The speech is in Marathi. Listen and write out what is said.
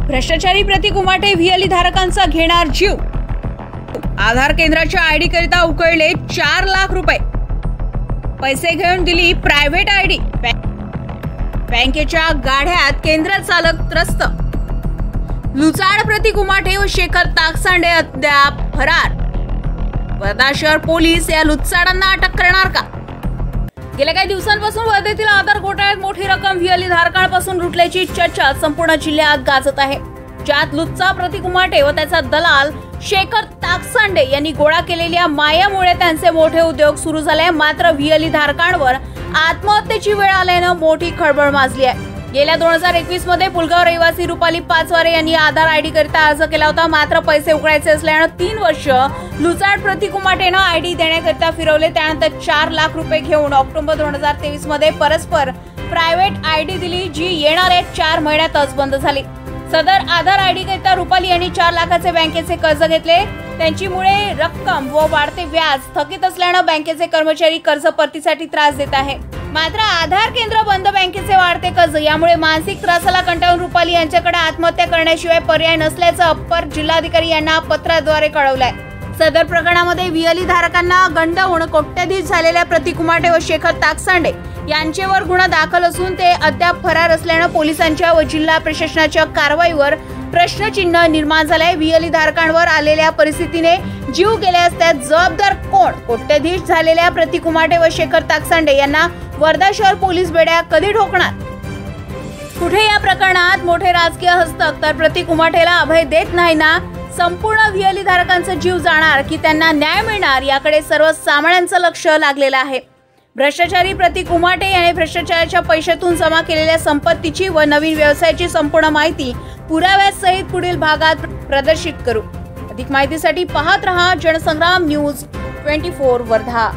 भ्रष्टाचारी प्रतीक उमाटे व्हीएलई धारकांचा घेणार जीव। आधार केंद्राच्या आयडी करिता उकळले 4 लाख रुपये। पैसे घेऊन दिली प्रायव्हेट आयडी। बँकेच्या गाढ्यात केंद्र चालक त्रस्त। लुचाड प्रतीक उमाटे व शेखर ताकसांडे अद्याप फरार। वर्धा शहर पोलीस या लुचाडांना अटक करणार का? गेल्या काही दिवसांपासून वर्धेतील आधार घोटाळ्यात मोठी रक्कम व्हीएलई धारकांपासून लुटल्याची चर्चा संपूर्ण जिल्ह्यात गाजत आहे। ज्यात लुच्चा प्रतीक उमाटे व त्याचा दलाल शेखर ताकसांडे यांनी गोळा केलेल्या मायामुळे त्यांचे मोठे उद्योग सुरू झाले। मात्र व्हीएलई धारकांवर आत्महत्येची वेळ आल्याने मोठी खळबळ माजली आहे। गेल्या 2021 मध्ये पुलगाव रहिवासी रुपाली पाचवारे यांनी आधार आयडी करिता अर्ज केला होता। मात्र पैसे उकळायचे असल्याने 3 वर्ष लुचाड प्रतीक उमाटेने आयडी देण्याकरिता फिरवले। त्यानंतर 4 लाख रुपये घेऊन ऑक्टोबर 2023 मध्ये परस्पर प्रायव्हेट आयडी दिली, जी येणाऱ्या 4 महिन्यातच बंद झाली। सदर आधार आयडी करिता रुपाली यांनी 4 लाखाचे बँकेचे कर्ज घेतले। त्यांची मुळे रक्कम व वाढते व्याज थकीत असल्याने बँकेचे कर्मचारी कर्ज परतीसाठी त्रास देत आहे। मात्र आधार केंद्र बंद, बँकेचे वाढते कर्ज यामुळे मानसिक त्रासाला कंटाळून रुपाली यांच्याकडे आत्महत्या करण्याशिवाय पर्याय नसल्याचं अप्पर जिल्हाधिकारी यांना पत्राद्वारे कळवलंय। सदर प्रकरणामध्ये व्हीएलई धारकांना गंडवून कोट्याधीश झालेल्या प्रतीक उमाटे व शेखर ताकसांडे यांच्यावर गुन्हा दाखल असून ते अद्याप फरार असल्याने पोलिसांच्या व जिल्हा प्रशासनाच्या कारवाईवर प्रश्नचिन्ह निर्माण झालंय। व्हीएलई धारकांवर आलेल्या परिस्थितीने जीव गेल्यास त्यात जबाबदार कोण? कोट्याधीश झालेल्या प्रतीक उमाटे व शेखर ताकसांडे यांना वर्धा शहर पोलीस बेड्या कधी ठोकणार? कुठे या प्रकरणात मोठे राजकीय हस्तक तर प्रतीक उमाटेला अभय देत नाही ना? संपूर्ण व्हीएलई धारकांचा जीव जाणार की त्यांना न्याय मिळणार याकडे सर्वसामान्यांचं लक्ष लागलेलं आहे। भ्रष्टाचारी प्रतीक उमाटे याने भ्रष्टाचाराच्या पैशातून जमा केलेल्या संपत्तीची व नवीन व्यवसायाची संपूर्ण माहिती पुराव्यासहित पुढील भागात प्रदर्शित करू। अधिक माहितीसाठी पाहत रहा जनसंग्राम न्यूज 24 वर्धा।